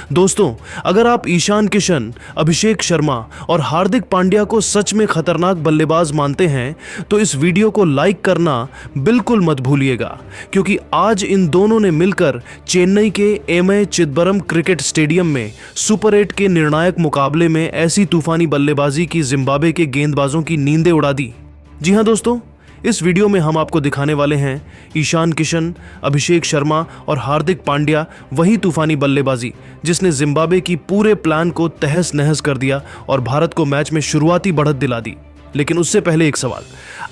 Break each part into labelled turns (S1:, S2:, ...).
S1: दोस्तों, अगर आप ईशान किशन, अभिषेक शर्मा और हार्दिक पांड्या को सच में खतरनाक बल्लेबाज मानते हैं तो इस वीडियो को लाइक करना बिल्कुल मत भूलिएगा, क्योंकि आज इन दोनों ने मिलकर चेन्नई के एमए चिदंबरम क्रिकेट स्टेडियम में सुपर 8 के निर्णायक मुकाबले में ऐसी तूफानी बल्लेबाजी की जिम्बाब्वे के गेंदबाजों की नींदें उड़ा दी। जी हां दोस्तों, इस वीडियो में हम आपको दिखाने वाले हैं ईशान किशन, अभिषेक शर्मा और हार्दिक पांड्या वही तूफानी बल्लेबाजी जिसने जिम्बाब्वे की पूरे प्लान को तहस नहस कर दिया और भारत को मैच में शुरुआती बढ़त दिला दी। लेकिन उससे पहले एक सवाल,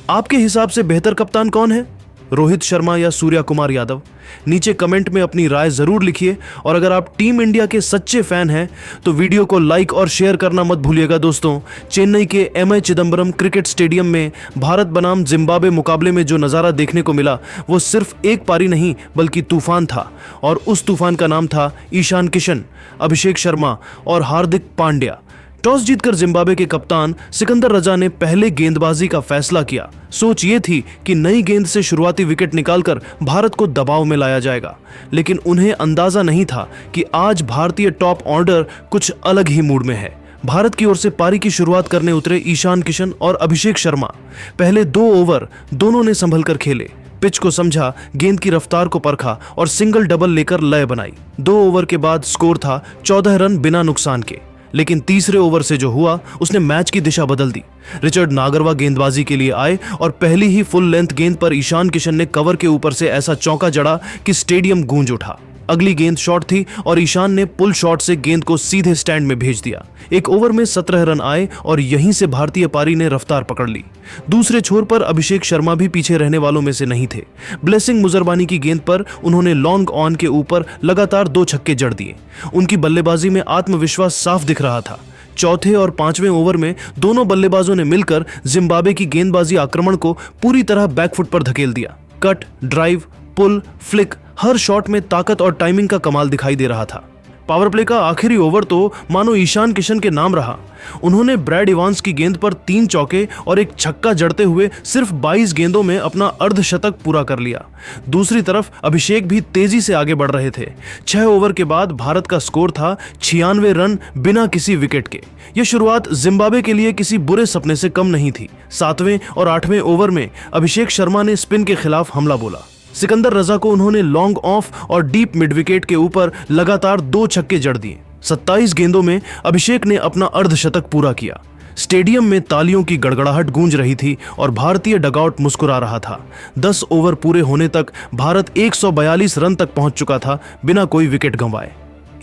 S1: आपके हिसाब से बेहतर कप्तान कौन है, रोहित शर्मा या सूर्या कुमार यादव? नीचे कमेंट में अपनी राय जरूर लिखिए और अगर आप टीम इंडिया के सच्चे फैन हैं तो वीडियो को लाइक और शेयर करना मत भूलिएगा। दोस्तों, चेन्नई के एमए चिदंबरम क्रिकेट स्टेडियम में भारत बनाम जिम्बाब्वे मुकाबले में जो नज़ारा देखने को मिला वो सिर्फ एक पारी नहीं बल्कि तूफान था, और उस तूफान का नाम था ईशान किशन, अभिषेक शर्मा और हार्दिक पांड्या। टॉस जीतकर जिम्बाब्वे के कप्तान सिकंदर रजा ने पहले गेंदबाजी का फैसला किया। सोच ये थी कि नई गेंद से शुरुआती विकेट निकालकर भारत को दबाव में लाया जाएगा, लेकिन उन्हें अंदाजा नहीं था कि आज भारतीय टॉप ऑर्डर कुछ अलग ही मूड में है। भारत की ओर से पारी की शुरुआत करने उतरे ईशान किशन और अभिषेक शर्मा। पहले 2 ओवर दोनों ने संभल कर खेले, पिच को समझा, गेंद की रफ्तार को परखा और सिंगल डबल लेकर लय बनाई। 2 ओवर के बाद स्कोर था 14 रन बिना नुकसान के, लेकिन तीसरे ओवर से जो हुआ उसने मैच की दिशा बदल दी। रिचर्ड नागरवा गेंदबाजी के लिए आए और पहली ही फुल लेंथ गेंद पर ईशान किशन ने कवर के ऊपर से ऐसा चौका जड़ा कि स्टेडियम गूंज उठा। अगली गेंद शॉट थी और ईशान ने पुल शॉट से गेंद को सीधे स्टैंड में भेज दिया। एक ओवर में 17 रन आए और यहीं से भारतीय पारी ने रफ्तार पकड़ ली। दूसरे छोर पर अभिषेक शर्मा भी पीछे रहने वालों में से नहीं थे। ब्लेसिंग मुजरबानी की गेंद पर उन्होंने लॉन्ग ऑन के ऊपर लगातार 2 छक्के जड़ दिए। उनकी बल्लेबाजी में आत्मविश्वास साफ दिख रहा था। चौथे और 5वें ओवर में दोनों बल्लेबाजों ने मिलकर जिम्बाब्वे की गेंदबाजी आक्रमण को पूरी तरह बैकफुट पर धकेल दिया। कट, ड्राइव, पुल, फ्लिक, हर शॉट में ताकत और टाइमिंग का कमाल दिखाई दे रहा था। पावर प्ले का आखिरी ओवर तो मानो ईशान किशन के नाम रहा। उन्होंने ब्रैड इवांस की गेंद पर 3 चौके और एक छक्का जड़ते हुए सिर्फ 22 गेंदों में अपना अर्धशतक पूरा कर लिया। दूसरी तरफ अभिषेक भी तेजी से आगे बढ़ रहे थे। 6 ओवर के बाद भारत का स्कोर था 96 रन बिना किसी विकेट के। यह शुरुआत जिम्बाब्वे के लिए किसी बुरे सपने से कम नहीं थी। 7वें और 8वें ओवर में अभिषेक शर्मा ने स्पिन के खिलाफ हमला बोला। सिकंदर रजा को उन्होंने लॉन्ग ऑफ और डीप मिड विकेट के ऊपर लगातार 2 छक्के जड़ दिए। 27 गेंदों में अभिषेक ने अपना अर्धशतक पूरा किया। स्टेडियम में तालियों की गड़गड़ाहट गूंज रही थी और भारतीय डगआउट मुस्कुरा रहा था। 10 ओवर पूरे होने तक भारत 142 रन तक पहुंच चुका था बिना कोई विकेट गंवाए।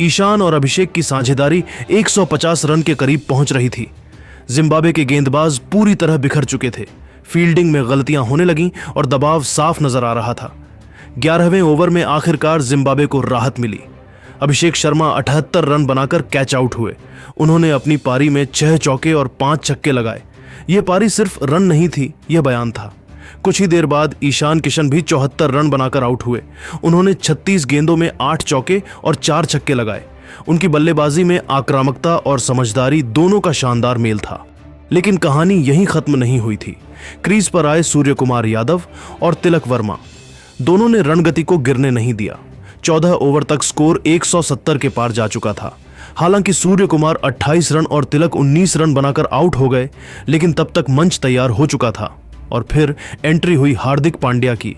S1: ईशान और अभिषेक की साझेदारी 150 रन के करीब पहुंच रही थी। जिम्बाब्वे के गेंदबाज पूरी तरह बिखर चुके थे। फील्डिंग में गलतियां होने लगीं और दबाव साफ नजर आ रहा था। 11वें ओवर में आखिरकार जिम्बाब्वे को राहत मिली। अभिषेक शर्मा 78 रन बनाकर कैच आउट हुए। उन्होंने अपनी पारी में 6 चौके और 5 छक्के लगाए। यह पारी सिर्फ रन नहीं थी, यह बयान था। कुछ ही देर बाद ईशान किशन भी 74 रन बनाकर आउट हुए। उन्होंने 36 गेंदों में 8 चौके और 4 छक्के लगाए। उनकी बल्लेबाजी में आक्रामकता और समझदारी दोनों का शानदार मेल था। लेकिन कहानी यहीं खत्म नहीं हुई थी। क्रीज पर आए सूर्य कुमार यादव और तिलक वर्मा, दोनों ने रणगति को गिरने नहीं दिया। 14 ओवर तक स्कोर 170 के पार जा चुका था। हालांकि सूर्य कुमार 28 रन और तिलक 19 रन बनाकर आउट हो गए, लेकिन तब तक मंच तैयार हो चुका था और फिर एंट्री हुई हार्दिक पांड्या की।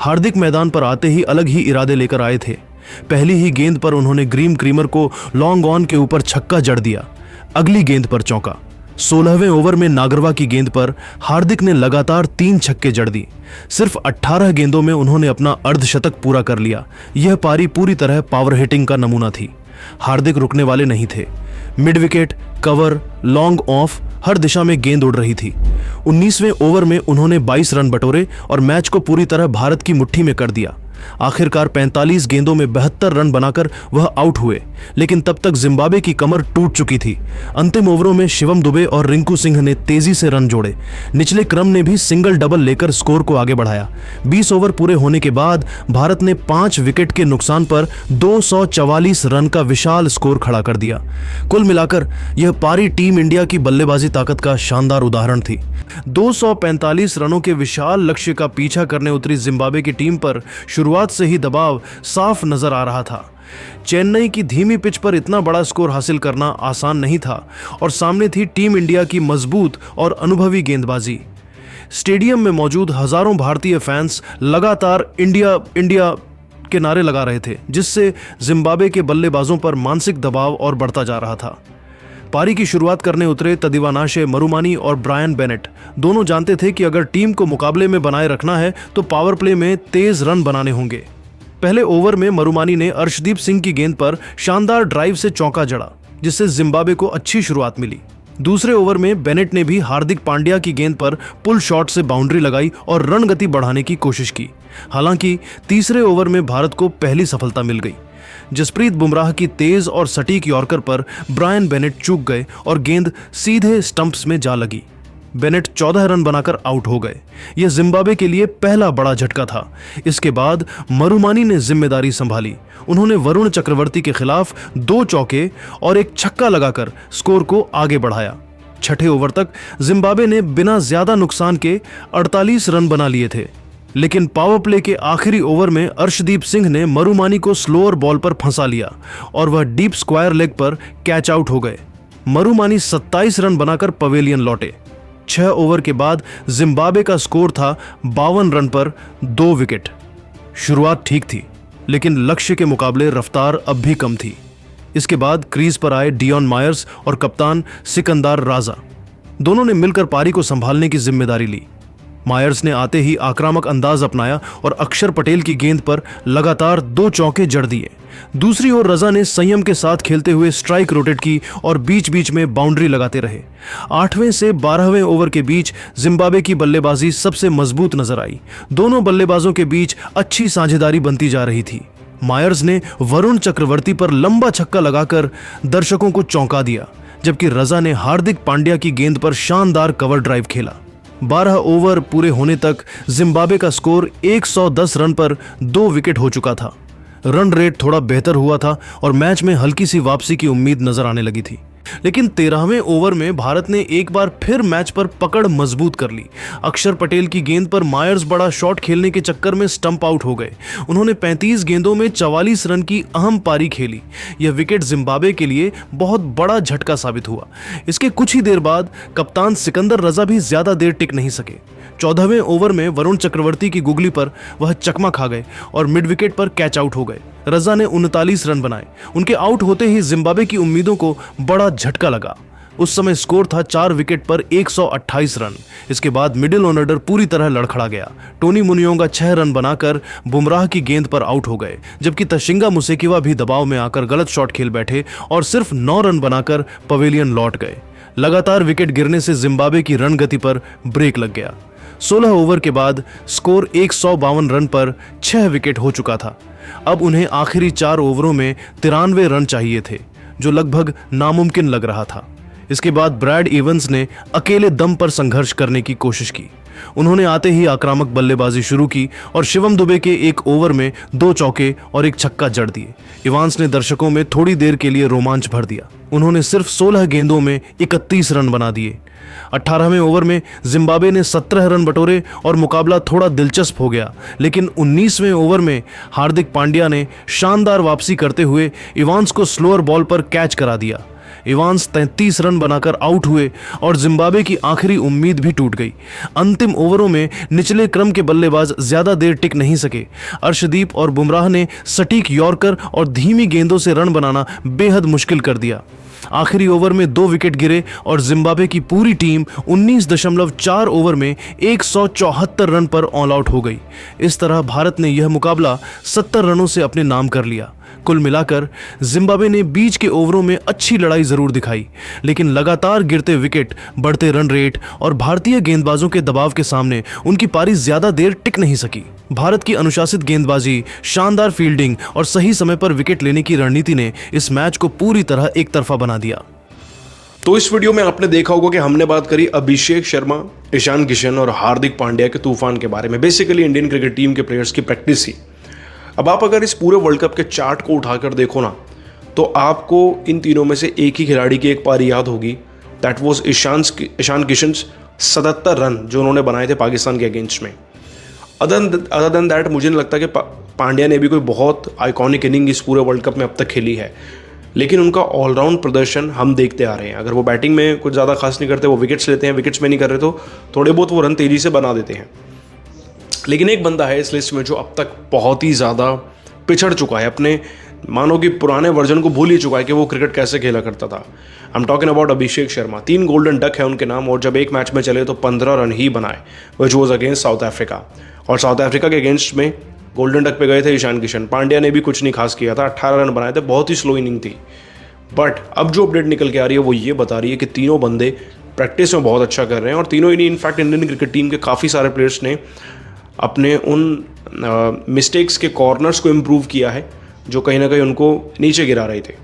S1: हार्दिक मैदान पर आते ही अलग ही इरादे लेकर आए थे। पहली ही गेंद पर उन्होंने ग्रीम क्रीमर को लॉन्ग ऑन के ऊपर छक्का जड़ दिया। अगली गेंद पर चौका। 16वें ओवर में नागरवा की गेंद पर हार्दिक ने लगातार 3 छक्के जड़ दी। सिर्फ 18 गेंदों में उन्होंने अपना अर्धशतक पूरा कर लिया। यह पारी पूरी तरह पावर हिटिंग का नमूना थी। हार्दिक रुकने वाले नहीं थे। Mid wicket, cover, long off, हर दिशा में गेंद उड़ रही थी। 19वें ओवर में उन्होंने 22 रन बटोरे और मैच को पूरी तरह भारत की मुट्ठी में कर दिया। आखिरकार 45 गेंदों में 72 रन बनाकर वह आउट हुए, लेकिन तब तक जिम्बाब्वे की कमर टूट चुकी थी। अंतिम ओवरों में शिवम दुबे और रिंकू सिंह ने तेजी से रन जोड़े। निचले क्रम ने भी सिंगल डबल लेकर स्कोर को आगे बढ़ाया। 20 ओवर पूरे होने के बाद भारत ने 5 विकेट के नुकसान पर 244 रन का विशाल स्कोर खड़ा कर दिया। कुल मिलाकर यह पारी टीम इंडिया की बल्लेबाजी ताकत का शानदार उदाहरण थी। 245 रनों के विशाल लक्ष्य का पीछा करने उतरी जिम्बाब्वे की टीम पर शुरुआत से ही दबाव साफ नजर आ रहा था। चेन्नई की धीमी पिच पर इतना बड़ा स्कोर हासिल करना आसान नहीं था और सामने थी टीम इंडिया की मजबूत और अनुभवी गेंदबाजी। स्टेडियम में मौजूद हजारों भारतीय फैंस लगातार इंडिया इंडिया के नारे लगा रहे थे, जिससे जिम्बाब्वे के बल्लेबाजों पर मानसिक दबाव और बढ़ता जा रहा था। पारी की शुरुआत करने उतरे तदिवानाशे मरुमानी और ब्रायन बेनेट दोनों जानते थे कि अगर टीम को मुकाबले में बनाए रखना है तो पावर प्ले में तेज रन बनाने होंगे। पहले ओवर में मरुमानी ने अर्शदीप सिंह की गेंद पर शानदार ड्राइव से चौका जड़ा, जिससे जिम्बाब्वे को अच्छी शुरुआत मिली। दूसरे ओवर में बेनेट ने भी हार्दिक पांड्या की गेंद पर पुल शॉट से बाउंड्री लगाई और रन गति बढ़ाने की कोशिश की। हालांकि तीसरे ओवर में भारत को पहली सफलता मिल गई। जसप्रीत बुमराह की तेज और सटीक यॉर्कर पर ब्रायन बेनेट चूक गए और गेंद सीधे स्टंप्स में जा लगी। बेनेट 14 रन बनाकर आउट हो गए। यह जिम्बाब्वे के लिए पहला बड़ा झटका था। इसके बाद मरुमानी ने जिम्मेदारी संभाली। उन्होंने वरुण चक्रवर्ती के खिलाफ 2 चौके और एक छक्का लगाकर स्कोर को आगे बढ़ाया। छठे ओवर तक जिम्बाब्वे ने बिना ज्यादा नुकसान के 48 रन बना लिए थे, लेकिन पावर प्ले के आखिरी ओवर में अर्शदीप सिंह ने मरुमानी को स्लोअर बॉल पर फंसा लिया और वह डीप स्क्वायर लेग पर कैच आउट हो गए। मरुमानी 27 रन बनाकर पवेलियन लौटे। 6 ओवर के बाद जिम्बाब्वे का स्कोर था 52 रन पर 2 विकेट। शुरुआत ठीक थी, लेकिन लक्ष्य के मुकाबले रफ्तार अब भी कम थी। इसके बाद क्रीज पर आए डियॉन मायर्स और कप्तान सिकंदर राजा। दोनों ने मिलकर पारी को संभालने की जिम्मेदारी ली। मायर्स ने आते ही आक्रामक अंदाज अपनाया और अक्षर पटेल की गेंद पर लगातार 2 चौके जड़ दिए। दूसरी ओर रजा ने संयम के साथ खेलते हुए स्ट्राइक रोटेट की और बीच बीच में बाउंड्री लगाते रहे। 8वें से 12वें ओवर के बीच जिम्बाब्वे की बल्लेबाजी सबसे मजबूत नजर आई। दोनों बल्लेबाजों के बीच अच्छी साझेदारी बनती जा रही थी। मायर्स ने वरुण चक्रवर्ती पर लंबा छक्का लगाकर दर्शकों को चौंका दिया, जबकि रजा ने हार्दिक पांड्या की गेंद पर शानदार कवर ड्राइव खेला। 12 ओवर पूरे होने तक जिम्बाब्वे का स्कोर 110 रन पर 2 विकेट हो चुका था। रन रेट थोड़ा बेहतर हुआ था और मैच में हल्की सी वापसी की उम्मीद नजर आने लगी थी। लेकिन 13वें ओवर में भारत ने एक बार फिर मैच पर पकड़ मजबूत कर ली। अक्षर पटेल की गेंद पर मायर्स बड़ा शॉट खेलने के चक्कर में स्टंप आउट हो गए। उन्होंने 35 गेंदों में 44 रन की अहम पारी खेली। यह विकेट जिम्बाब्वे के लिए बहुत बड़ा झटका साबित हुआ। इसके कुछ ही देर बाद कप्तान सिकंदर रजा भी ज्यादा देर टिक नहीं सके। 14वें ओवर में वरुण चक्रवर्ती की गुगली पर वह चकमा खा गए और मिड विकेट पर कैच आउट हो गए। रजा ने 39 रन बनाए। उनके आउट होते ही जिम्बाब्वे की उम्मीदों को बड़ा झटका लगा। उस समय स्कोर था 4 विकेट पर 128 रन। इसके बाद मिडिल ऑर्डर पूरी तरह लड़खड़ा गया। टोनी मुनियोंगा 6 रन बनाकर बुमराह की गेंद पर आउट हो गए, जबकि तशिंगा मुसेकिवा भी दबाव में आकर गलत शॉट खेल बैठे और सिर्फ 9 रन बनाकर पवेलियन लौट गए। लगातार विकेट गिरने से जिम्बाब्वे की रन गति पर ब्रेक लग गया। 16 ओवर के बाद स्कोर 152 रन पर 6 विकेट हो चुका था। अब उन्हें आखिरी 4 ओवरों में 93 रन चाहिए थे, जो लगभग नामुमकिन लग रहा था। इसके बाद ब्रैड इवंस ने अकेले दम पर संघर्ष करने की कोशिश की। उन्होंने आते ही आक्रामक बल्लेबाजी शुरू की और शिवम दुबे के एक ओवर में 2 चौके और एक छक्का जड़ दिए। इवांस ने दर्शकों में थोड़ी देर के लिए रोमांच भर दिया। उन्होंने सिर्फ 16 गेंदों में 31 रन बना दिए। 18वें ओवर में जिम्बाब्वे ने 17 रन बटोरे और मुकाबला थोड़ा दिलचस्प हो गया, लेकिन 19वें ओवर में हार्दिक पांड्या ने शानदार वापसी करते हुए इवांस को स्लोअर बॉल पर कैच करा दिया। इवांस 33 रन बनाकर आउट हुए और जिम्बाब्वे की आखिरी उम्मीद भी टूट गई। अंतिम ओवरों में निचले क्रम के बल्लेबाज ज्यादा देर टिक नहीं सके। अर्शदीप और बुमराह ने सटीक यॉर्कर और धीमी गेंदों से रन बनाना बेहद मुश्किल कर दिया। आखिरी ओवर में 2 विकेट गिरे और जिम्बाब्वे की पूरी टीम 19.4 ओवर में 174 रन पर ऑल आउट हो गई। इस तरह भारत ने यह मुकाबला 70 रनों से अपने नाम कर लिया। कुल मिलाकर जिम्बाब्वे ने बीच के ओवरों में अच्छी लड़ाई जरूर दिखाई, लेकिन लगातार गिरते विकेट, बढ़ते रन रेट और भारतीय गेंदबाजों के दबाव के सामने उनकी पारी ज्यादा देर टिक नहीं सकी। भारत की अनुशासित गेंदबाजी, शानदार फील्डिंग और सही समय पर विकेट लेने की रणनीति ने इस मैच को पूरी तरह एक तरफा बना दिया।
S2: तो इस वीडियो में आपने देखा होगा कि हमने बात करी अभिषेक शर्मा, ईशान किशन और हार्दिक पांड्या के तूफान के बारे में। बेसिकली इंडियन क्रिकेट टीम के प्लेयर्स की प्रैक्टिस ही। अब आप अगर इस पूरे वर्ल्ड कप के चार्ट को उठाकर देखो ना, तो आपको इन तीनों में से एक ही खिलाड़ी की एक पारी याद होगी। That was Ishan Kishan 77 run जो उन्होंने बनाए थे पाकिस्तान के अगेंस्ट में। अदर देन दैट मुझे नहीं लगता कि पांड्या ने भी कोई बहुत आइकॉनिक इनिंग इस पूरे वर्ल्ड कप में अब तक खेली है, लेकिन उनका ऑलराउंड प्रदर्शन हम देखते आ रहे हैं। अगर वो बैटिंग में कुछ ज़्यादा खास नहीं करते, वो विकेट्स लेते हैं, विकेट्स में नहीं कर रहे तो थोड़े बहुत वो रन तेज़ी से बना देते हैं। लेकिन एक बंदा है इस लिस्ट में जो अब तक बहुत ही ज़्यादा पिछड़ चुका है, अपने मानो कि पुराने वर्जन को भूल ही चुका है कि वो क्रिकेट कैसे खेला करता था। I am talking about Abhishek Sharma. 3 golden duck है उनके नाम, और जब एक मैच में चले तो 15 रन ही बनाए, which was against south Africa. और साउथ अफ्रीका के अगेंस्ट में गोल्डन डक पे गए थे ईशान किशन। पांड्या ने भी कुछ नहीं खास किया था, 18 रन बनाए थे, बहुत ही स्लो इनिंग थी। बट अब जो अपडेट निकल के आ रही है वो ये बता रही है कि तीनों बंदे प्रैक्टिस में बहुत अच्छा कर रहे हैं, और तीनों ही इनफैक्ट इंडियन क्रिकेट टीम के काफ़ी सारे प्लेयर्स ने अपने उन मिस्टेक्स के कॉर्नर्स को इम्प्रूव किया है जो कहीं ना कहीं उनको नीचे गिरा रहे थे।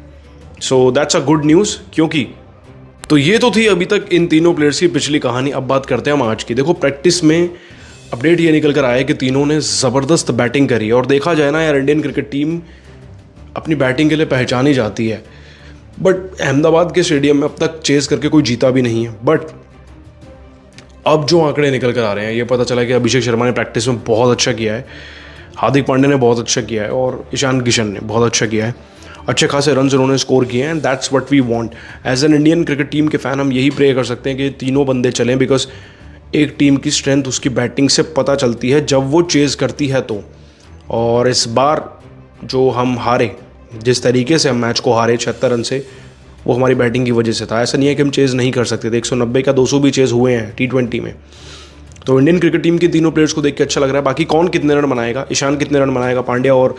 S2: So that's a good news. क्योंकि तो ये तो थी अभी तक इन तीनों प्लेयर्स की पिछली कहानी। अब बात करते हैं हम आज की। देखो, प्रैक्टिस में अपडेट ये निकल कर आया है कि तीनों ने ज़बरदस्त बैटिंग करी है, और देखा जाए ना यार, इंडियन क्रिकेट टीम अपनी बैटिंग के लिए पहचानी जाती है। बट अहमदाबाद के स्टेडियम में अब तक चेस करके कोई जीता भी नहीं है। बट अब जो आंकड़े निकल कर आ रहे हैं, ये पता चला कि अभिषेक शर्मा ने प्रैक्टिस में बहुत अच्छा किया है, हार्दिक पांड्या ने बहुत अच्छा किया है, और ईशान किशन ने बहुत अच्छा किया है। अच्छे खासे रन उन्होंने स्कोर किए हैं, and that's what we want as an Indian cricket team के फ़ैन। हम यही प्रे कर सकते हैं कि तीनों बंदे चलें, बिकॉज एक टीम की स्ट्रेंथ उसकी बैटिंग से पता चलती है जब वो चेज़ करती है तो। और इस बार जो हम हारे, जिस तरीके से हम मैच को हारे 76 रन से, वो हमारी बैटिंग की वजह से था। ऐसा नहीं है कि हम चेज़ नहीं कर सकते थे, 190 का 200 भी चेज़ हुए हैं T20 में। तो इंडियन क्रिकेट टीम के तीनों प्लेयर्स को देख के अच्छा लग रहा है। बाकी कौन कितने रन बनाएगा, ईशान कितने रन बनाएगा, पांड्या और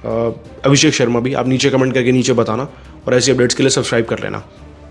S2: अभिषेक शर्मा भी, आप नीचे कमेंट करके नीचे बताना, और ऐसी अपडेट्स के लिए सब्सक्राइब कर लेना।